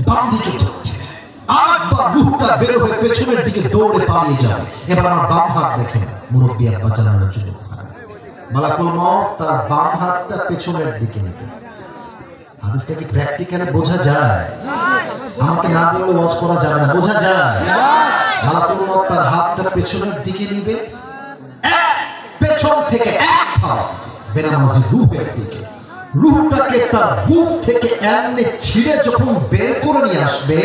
বাম দিকে ধরতে আরেকবার রুহটা বের হয়ে পেছনের দিকে দৌড়ে পালিয়ে যাবে। এবার আমার বাম হাত দেখেন, মুরব্বী আব্বা জানানোর জন্য মালাকুল মউত তার বাম হাতটা পেছনের দিকে নেবে। হাদিসটা কি প্র্যাকটিক্যালি বোঝা যায়? আমাকে না বললে ওয়াজ করা যাবে না, বোঝা যায়? মালাকুল মউত তার হাতটা পেছনের দিকে নেবে, পেছন থেকে এক হাত বেনামাজি রূহের দিকে, রূহটাকে তার বুক থেকে এমনি ছিঁড়ে যখন বের করে নিয়ে আসবে,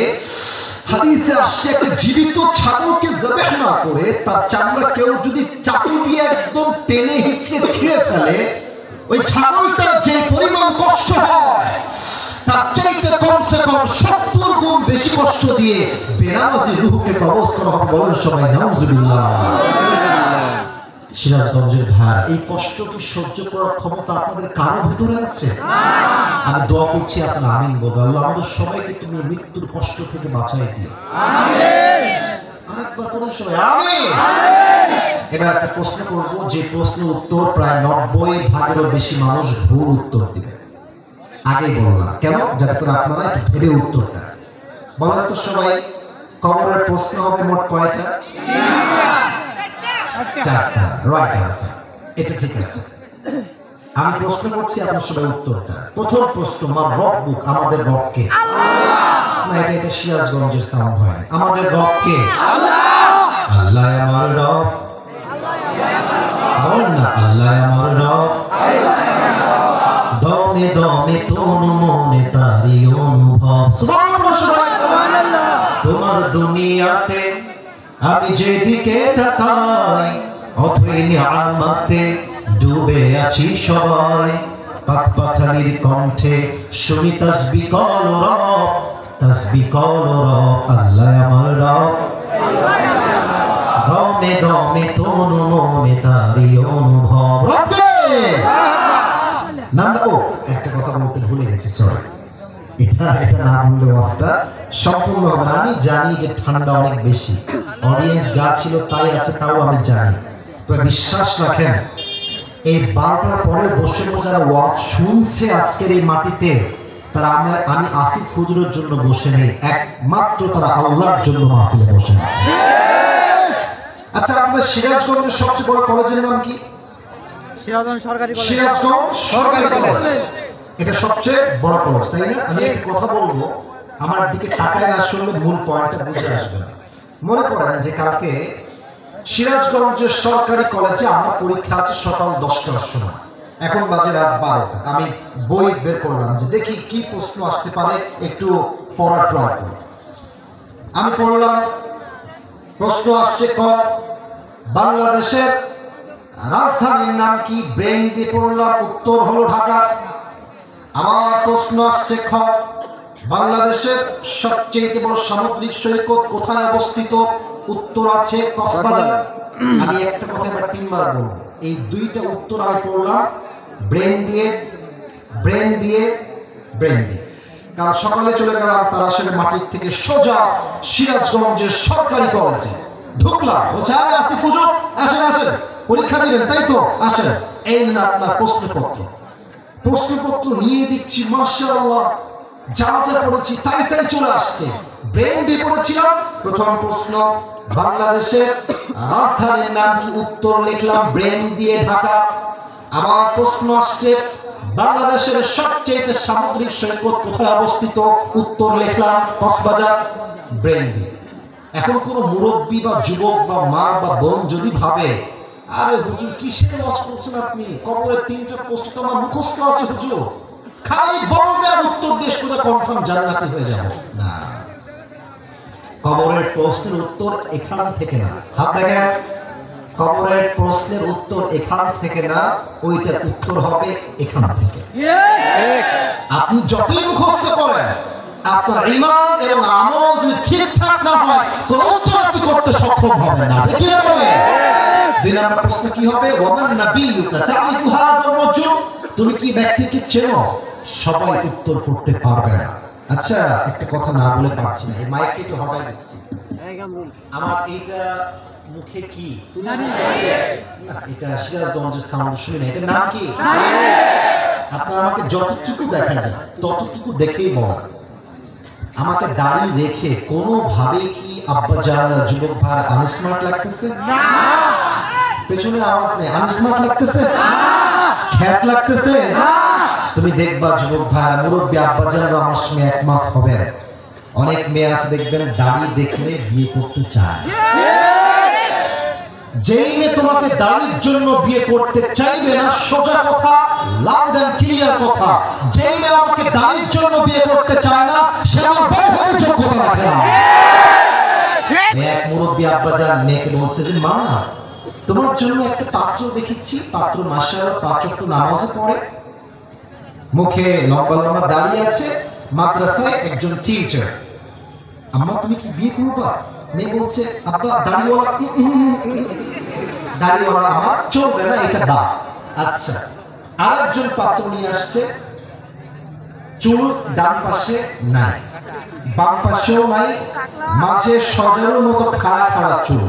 হাদিসে আসছে একটা জীবিত ছাগলকে জবাহ না করে তার চামড়া কেউ যদি চাকু দিয়ে একদম টেনে হিঁচড়ে ছিঁড়ে ফেলে, ওই ছাগলটার যে পরিমাণ কষ্ট হয় তার চাইতে কমসে কম 70 গুণ বেশি কষ্ট দিয়ে বেনামাজি রূহকে কবজ করা হবে। বলেন সবাই নাউজুবিল্লাহ। সিরাজগঞ্জের ভাই, এই কষ্ট কি সহ্য করার ক্ষমতা আপনাদের কারো ভিতরে আছে? আমি দোয়া করছি আপনারা আমিন বলবেন। আল্লাহ আমাদের সবাইকে তুমি মৃত্যুর কষ্ট থেকে বাঁচাই দিও, আমিন। আরেকবার বলুন সবাই আমিন। এবার একটা প্রশ্ন করব, যে প্রশ্নের উত্তর প্রায় 90 ভাগেরও বেশি মানুষ ভুল উত্তর দিবে। আগেই বললাম কেন, যাতে করে আপনারা একটু ভেবে উত্তরটা বলেন তো সবাই। কবরের প্রশ্ন হবে মোট কয়টা? 4টা। রাইট আনসার, এটা ঠিক আছে। আমি প্রশ্ন করছি, আপনার সবাই উত্তরটা। প্রথম প্রশ্ন, আমার রব্বুক, আমাদের রব কে? না, এটা সিরাজগঞ্জের সাউন্ড হয়। আমাদের রব কে? আল্লাহ আমার রব। বল না, আল্লাহ আমার রব। দমে দমে তনু মনে তারি অনুভব। সুবহানাল্লাহ। তোমার দুনিয়াতে আমি যেদিকে তাকাই, অথই নিয়ামতে ডুবে আছি সবাই। পাক পাখালির কণ্ঠে শুনি তাসবিহ কল রব, তাসবিহ কল রব। আল্লাহ আমার রব, দমে দমে তনু মনে তারি অনুভব। রব্বে নাম। ও একটা কথা বলতে ভুলে গেছি, সরি। এটা না বললে ওয়াজটা সম্পূর্ণ হবে না। আমি জানি যে ঠান্ডা অনেক বেশি, অডিয়েন্স যা ছিল তাই আছে, তাও আমি জানি। তো বিশ্বাস রাখেন, এই 12টার পরে বসে যারা ওয়াজ শুনছে আজকের এই মাটিতে, তারা আমি আসিফ হুজুরের জন্য বসে নেই, একমাত্র তারা আল্লাহর জন্য মাহফিলে বসে আছে। আচ্ছা, আমাদের সিরাজগঞ্জের সবচেয়ে বড় কলেজের নাম কি? সিরাজগঞ্জ সরকারি কলেজ। এটা সবচেয়ে বড় কলেজ, তাই না? আমি একটা কথা বলবো, আমার দিকে তাকায় না শুনলে মূল পয়েন্টটা বুঝে আসবে না। মনে করেন যে কালকে সিরাজগঞ্জের সরকারি কলেজে আমার পরীক্ষা আছে সকাল 10টার সময়, এখন বাজে রাত 12টা। আমি বই বের করলাম যে দেখি কি প্রশ্ন আসতে পারে, একটু পড়ার ট্রাই করি। আমি পড়লাম, প্রশ্ন আসছে ক, বাংলাদেশের রাজধানীর নাম কি? ব্রেন দিয়ে পড়লাম, উত্তর হলো ঢাকা। আমার প্রশ্ন আসছে খ, বাংলাদেশের সবচেয়ে বড় সামুদ্রিক সৈকত কোথায় অবস্থিত? উত্তর আছে কক্সবাজার। আমি একটা কথা এবার 3 বার বলবো, এই 2টা উত্তর আমি পড়লাম ব্রেন দিয়ে। কাল সকালে চলে গেলাম তারাশের মাটির থেকে সোজা সিরাজগঞ্জের সরকারি কলেজে ঢুকলাম। বলছে, আরে আসিফ হুজুর আসেন, পরীক্ষা দিবেন তাই তো? আসেন, এই না আপনার প্রশ্নপত্র নিয়ে দেখছি মাশাআল্লাহ যা পড়েছি তাই চলে আসছে। ব্রেন দিয়ে পড়েছিলাম, প্রথম প্রশ্ন বাংলাদেশের রাজধানীর নাম কি? উত্তর লিখলাম ব্রেন দিয়ে ঢাকা। আবার প্রশ্ন আসছে বাংলাদেশের সবচেয়ে সামুদ্রিক সৈকত কোথায় অবস্থিত? উত্তর লিখলাম কক্সবাজার, ব্রেন দিয়ে। এখন কোন মুরব্বী বা যুবক বা মা বা বোন যদি ভাবে, আরে হুজুর কিসের ওয়াজ করছেন আপনি, কবরের 3টা প্রশ্ন তো আমার মুখস্থ আছে হুজুর, খালি বলবে আর উত্তর দিয়ে সোজা কনফার্ম জান্নাতি হয়ে যাব। না, কবরের প্রশ্নের উত্তর এখান থেকে না। হাত দেখেন, কবরের প্রশ্নের উত্তর এখান থেকে না, ওইটার উত্তর হবে এখান থেকে। আপনি যতই মুখস্থ করেন, আপনার ঈমান এবং আমল যদি ঠিকঠাক না হয়, কোন উত্তর আপনি করতে সক্ষম হবেন না। ঠিক আছে? 2 নম্বর প্রশ্ন কি হবে? ওয়ামান নাবিয়ুকা তা'রিফু হাযার রাজুল, তুমি কি ব্যক্তিকে চেনো? সবাই উত্তর করতে পারবে না। আচ্ছা, একটা কথা না বলে পারছি না, এই মাইকটা একটু হটাই দিচ্ছি। আমার এইটা মুখে কি? না, এটা সিরাজগঞ্জের সাউন্ড শুনি না। এটার নাম কি? আপনারা আমাকে যতটুকু দেখা যায় ততটুকু দেখেই বলা। আমাকে দাড়ি রেখে কোনোভাবে কি আব্বাজান যুবক ভাই আনস্মার্ট লাগতেছে? না। পেছনে আওয়াজ নেই, আনস্মার্ট লাগতেছে? না। খ্যাত লাগতেছে? না। তুমি দেখবা যুবক ভাই মুরব্বী আব্বাজানরা আমার সঙ্গে একমত হবে। অনেক মেয়ে আছে দেখবেন দাড়ি দেখলে বিয়ে করতে চায়। যেই মেয়ে তোমাকে দাড়ির জন্য বিয়ে করতে চাইবে না, সোজা কথা, লাউড এন্ড ক্লিয়ার কথা, যেই মেয়ে আমাকে দাড়ির জন্য বিয়ে করতে চায় না সে আমার বউ হওয়ার যোগ্যতা রাখে না। এক মুরব্বী আব্বাজান মেয়েকে বলছে যে মা, তোমার জন্য একটা পাত্র দেখেছি, পাত্র মাশাআল্লাহ পাঁচ ওয়াক্ত নামাজও পড়ে, মুখে লম্বা লম্বা দাড়ি আছে, মাদ্রাসায় একজন টিচার। আম্মা তুমি কি বিয়ে করবা? মেয়ে বলছে আব্বা দাড়িওয়ালা আমার চলবে না, এটা বা। আচ্ছা, আরেকজন পাত্র নিয়ে আসছে, চুল ডান পাশে নাই, বাম পাশেও নাই, মাঝে সজারুর মতো খাড়া খাড়া চুল,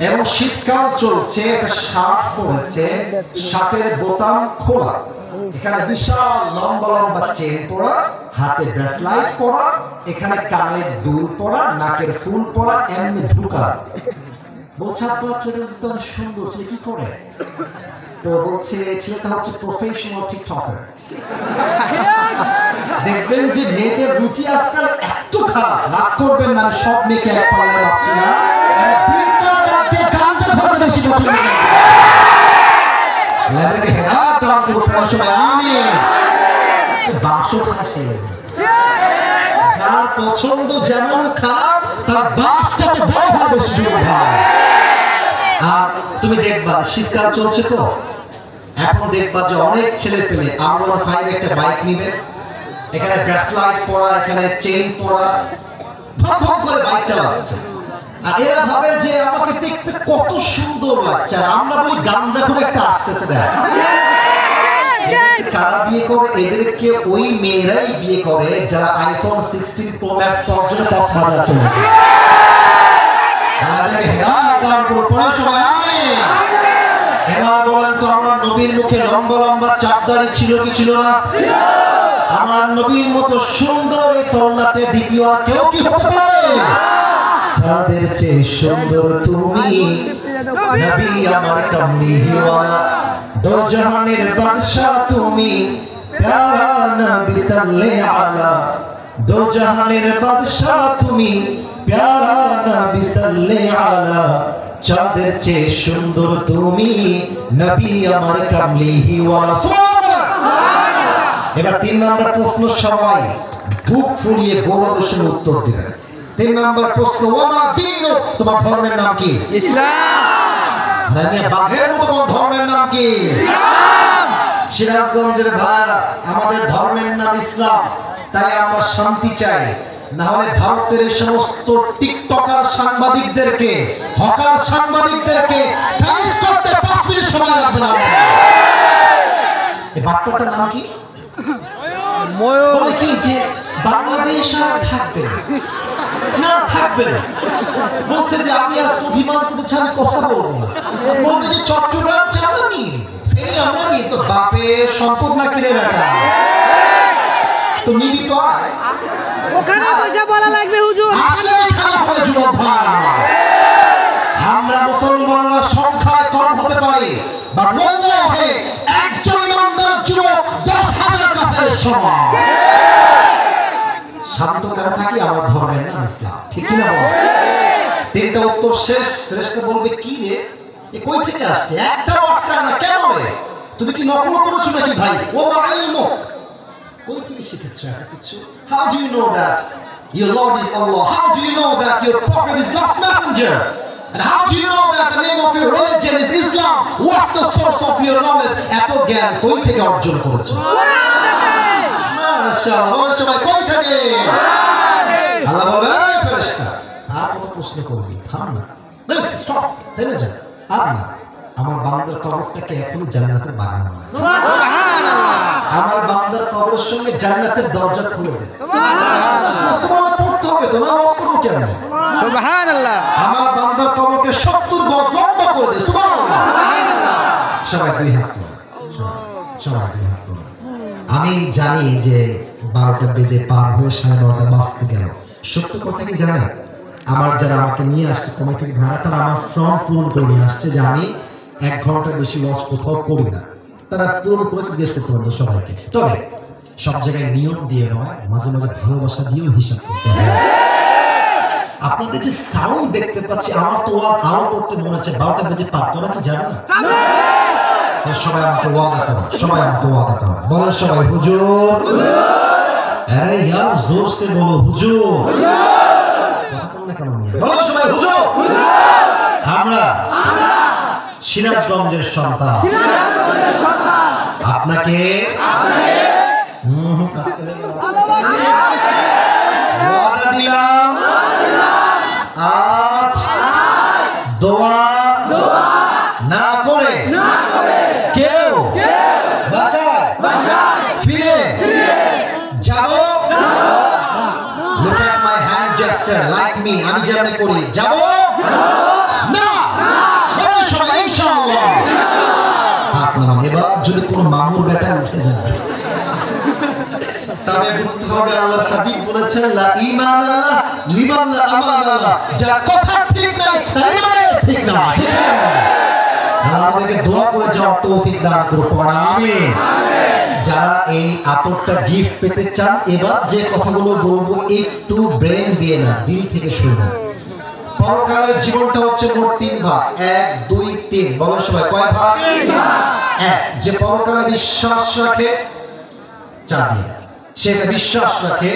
এবং শীতকাল চলছে, একটা শার্ট পরেছে, শার্টের বোতাম খোলা, এখানে বিশাল লম্বা লম্বা চেন পরা, হাতে ব্রেসলাইট পরা, এখানে কানের দুল পরা, নাকের ফুল পরা, এমনি ঢুকা। বলছে আপনার ছেলেটা তো অনেক সুন্দর, ছেলে কি করে? তো বলছে ছেলেটা হচ্ছে প্রফেশনাল টিকটকার। দেখবেন যে মেয়েদের রুচি আজকাল এত খারাপ, রাগ করবেন না, সব মেয়েকে এক পাল্লায় রাখছি না, বেশি পছন্দ করে। যার পছন্দ যেমন খারাপ তার বাসটা তো বড় বেশি। আর তুমি দেখবা শীতকাল চলছে তো, এখন দেখবা যে অনেক ছেলে পেলে R15 একটা বাইক নিবে, এখানে ব্রেসলাইট পরা, এখানে চেইন পরা, ভক ভক করে বাইক চালাচ্ছে। আর এরা ভাবে যে আমাকে দেখতে কত সুন্দর লাগছে, আর আমরা বলি গাঞ্জা করে একটা আসতেছে। দেখ কারা বিয়ে করে? এদেরকে ওই মেয়েরাই বিয়ে করে যারা iPhone 16 Pro Max পর্যন্ত কক্সবাজার চলে যায়। এবার বলেন তো আমার নবীর মুখে লম্বা লম্বা চাপ দাড়ি ছিল কি ছিল না? আমার নবীর মতো সুন্দর এই তরুণাতে দ্বিতীয় আর কেউ কি হতে পারে? চাঁদের চেয়ে সুন্দর তুমি নবী আমার কামলিওয়ালা, দো জাহানের বাদশা তুমি প্যারা নবী সাল্লাল্লাহু আলা, দো জাহানের বাদশা তুমি প্যারা নবী সাল্লাল্লাহু আলা, চাঁদের চেয়ে সুন্দর তুমি নবী আমার কামলিওয়ালা। সুবহানাল্লাহ। এবার 3 নম্বর প্রশ্ন, সবাই বুক ফুলিয়ে গৌরবের সঙ্গে উত্তর দিবেন। 3 নম্বর প্রশ্ন, ওমা দীনু, তোমার ধর্মের নাম কি? ইসলাম। আমি বাঘের মতো কোন ধর্মের নাম কি? ইসলাম। সিরাজগঞ্জের ভাইরা, আমাদের ধর্মের নাম ইসলাম, তাই আমরা শান্তি চাই। না হলে ভারতের এই সমস্ত টিকটকার সাংবাদিকদেরকে, হকার সাংবাদিকদেরকে সাইজ করতে 5 মিনিট সময় লাগবে না। এই বাক্যটার নাম কি? ময়ূর। কি যে বাংলাদেশ আর থাকবে না, থাকবে না। বলছে যে আমি আজ অভিমান করেছি, আমি কথা বলবো না। বলবে যে চট্টগ্রাম যাবনি, ফেরি আমরানি, তো বাপের সম্পদ না কিনে বেটা, তো নিবি তো আয়, ওখানে পয়সা বলা লাগবে হুজুর। আসলে খারাপ হয় যুবক ভাই, আমরা মুসলমানরা সংখ্যায় কম হতে পারি, বাট ওয়াল্লাহি একজন ইমানদার যুবক 10,000 কাফেরের সমান। শান্ত কেন থাকি? আমার ধর্মের নাম ইসলাম, ঠিক কি না? 3টা উত্তর শেষ। ফেরেশতা বলবে কি রে, এ কই থেকে আসছে? একটাও আটকা না কেন রে? তুমি কি নকল করেছো নাকি ভাই? ও মাইলমুক, কই থেকে শিখেছো এত কিছু? How do you know that your Lord is Allah? How do you know that your prophet is last messenger? And how do you know that the name of your religion is Islam? What's the source of your knowledge? এত জ্ঞান কই থেকে অর্জন করেছো? মাশাআল্লাহ, সবাই কই থেকে? আল্লাহ বলবে এই ফেরেশতা, আর কত প্রশ্ন করবি? থাম না, স্টপ, থেমে যা। আর না, আমার বান্দার কবরটাকে এখনই জান্নাতের বাগান বানাও। সুবহানাল্লাহ। আমার বান্দার কবরের সঙ্গে জান্নাতের দরজা খুলে দে। সুবহানাল্লাহ। সুবহান পড়তে হবে তো, নামাজ পড়বো কেন? সুবহানাল্লাহ। আমার বান্দার কবরকে 70 গজ লম্বা করে দে। সুবহানাল্লাহ। সুবহানাল্লাহ। সবাই দুই হাত তোলো, সবাই দুই হাত তোলো। আমি জানি যে 12টা বেজে পার হয়ে 12:30 বাজতে গেল। সত্য কথা কি জানেন, আমার যারা আমাকে নিয়ে আসছে কমিটি থেকে ভাড়া, তারা আমার ফর্ম পূরণ করে নিয়ে আসছে যে আমি 1 ঘন্টার বেশি লস কোথাও করি না। তারা পূরণ করেছে, জিজ্ঞেস করতে পারবো সবাইকে। তবে সব জায়গায় নিয়ম দিয়ে নয়, মাঝে মাঝে ভালোবাসা দিয়েও হিসাব করতে হবে। আপনাদের যে সাউন্ড দেখতে পাচ্ছি, আমার তো ওয়াজ আরো করতে মনে হচ্ছে। 12টা বেজে পার করা কি যাবে না? সবাই আমাকে ওয়াদা করো, সবাই আমাকে ওয়াদা করো। বলেন সবাই হুজুর। আরে यार जोर से बोलो হুজুর। বলো সবাই হুজুর। আমরা সিরাজগঞ্জের সন্তান। আপনাকে ওয়াদা দিলাম, আজ দোয়া না করে কেউ বাসায় ফিরে যাব। Look at my hand gesture like me, আমি যেমন করি যাব না। সবাই ইনশাআল্লাহ। এবার যদি কোনো মামুর বেটা উঠে যায়, তবে বুঝতে হবে আল্লাহর হাবিব বলেছেন লা ঈমানা লিমান লা আমানা, যার কথা ঠিক নাই তার ইমান ঠিক নাই। ঠিক আছে, আমাদেরকে দোয়া করে যাওয়ার তৌফিক দান করুন, আমিন। যারা এই আতরটা গিফট পেতে চান, এবার যে কথাগুলো বলবো একটু ব্রেন দিয়ে না, দিল থেকে শুনুন। পরকালের জীবনটা হচ্ছে মোট 3 ভাগ। 1 2 3 বলেন সবাই, কয় ভাগ? 1। যে পরকালে বিশ্বাস রাখে, জানি সেটা বিশ্বাস রাখে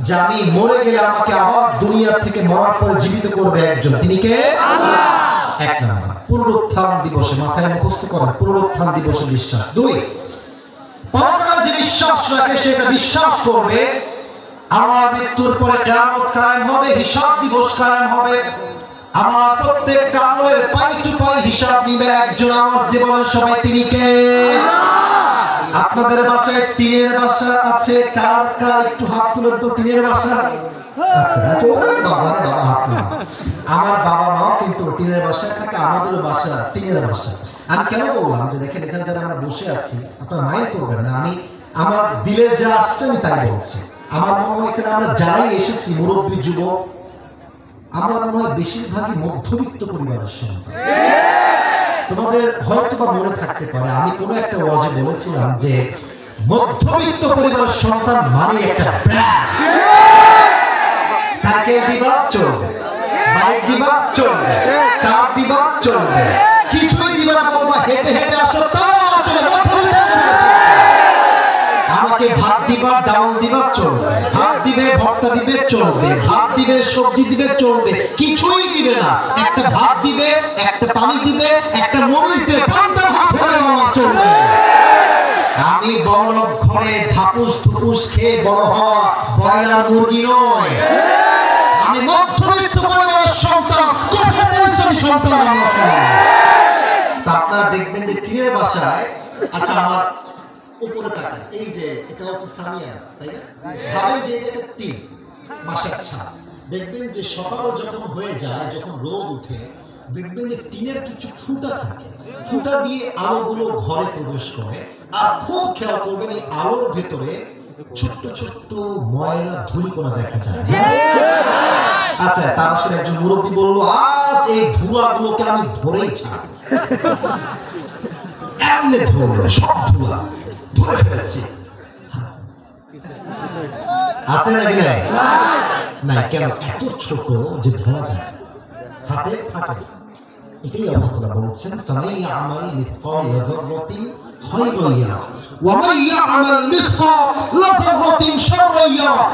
যে আমি মরে গেলে আমাকে আবার দুনিয়া থেকে মরার পরে জীবিত করবে একজন, তিনি কে? আল্লাহ। 1 নম্বর পুনরুত্থান দিবসে, মাথায় মুখস্থ করেন, পুনরুত্থান দিবসে বিশ্বাস। 2, পরকালে যে বিশ্বাস রাখে সেটা বিশ্বাস করবে আমার মৃত্যুর পরে কিয়ামত কায়েম হবে, হিসাব দিবস কায়েম হবে, আমার প্রত্যেকটা আমলের পাই টু পাই হিসাব নিবে একজন। আওয়াজ দিয়ে বলেন সবাই, তিনি কে? আপনাদের বাসায় টিনের বাসা আছে? কার কার একটু হাত তুলেন তো, টিনের বাসা আচ্ছা। আমার বাবা মা কিন্তু টিনের বাসায় থাকে, আমাদেরও বাসা টিনের বাসা। আমি কেন বললাম যে দেখেন এখানে যারা আমরা বসে আছি, আপনারা মাইন্ড করবেন না, আমি আমার দিলে যা আসছে আমি তাই বলছি। আমার মনে হয় এখানে আমরা যারাই এসেছি, মুরব্বী যুবক, আমরা মনে হয় বেশিরভাগই মধ্যবিত্ত পরিবারের সন্তান। তোমাদের হয়তো বা মনে থাকতে পারে আমি কোনো একটা ওয়াজে বলেছিলাম যে মধ্যবিত্ত পরিবারের সন্তান মানে একটা ব্র্যান্ড। সাইকেল দিবা চলবে, বাইক দিবা চলবে, কার দিবা চলবে, কিছুই দিবা না, বলবা হেঁটে হেঁটে আসো তাও চলবে। আমাকে ভাত দিবা, ডাউন দিবা চলবে, ভাত দিবে, ভর্তা দিবে চলবে, ভাত দিবে, সবজি দিবে চলবে, কিছুই দিবে না, একটা ভাত দিবে, একটা পানি দিবে, একটা মরিচ দিবে, পান্তা ভাত হয়ে চলবে। আমি বড় ঘরে ধাপুস ধুপুস খেয়ে বড় হওয়া ব্রয়লার মুরগি নয়, আমি মধ্যবিত্ত পরিবারের সন্তান, কোঠা পরিশ্রমী সন্তান। তা আপনারা দেখবেন যে টিনের বাসায়, আচ্ছা আমার উপরে তাকান, এই যে এটা হচ্ছে সামিয়া, তাই না? ভাবেন যে এটা টিন, বাসার ছাদ। দেখবেন যে সকাল যখন হয়ে যায়, যখন রোদ উঠে, দেখবেন যে টিনের কিছু ফুটা থাকে, ফুটা দিয়ে আলোগুলো ঘরে প্রবেশ করে। আর খুব খেয়াল করবেন এই আলোর ভেতরে ছোট্ট ছোট্ট ময়লা ধুলিকণা দেখা যায়। আচ্ছা, তার সাথে একজন মুরব্বী বললো, আজ এই ধুলাগুলোকে আমি ধরেই ছাড়ব। এমনি ধরলো, সব ধুলা ধরে ফেলেছি। আছে নাকি নাই? নাই। কেন? এত ছোট যে ধরা যায়, হাতে থাকে। এটাই আল্লাহ তাআলা বলছেন, ফামান ইয়ামাল মিসকাল যাররাতিন খায়রান ইয়ারা ওয়া মান ইয়ামাল মিসকাল যাররাতিন শাররান ইয়ারা।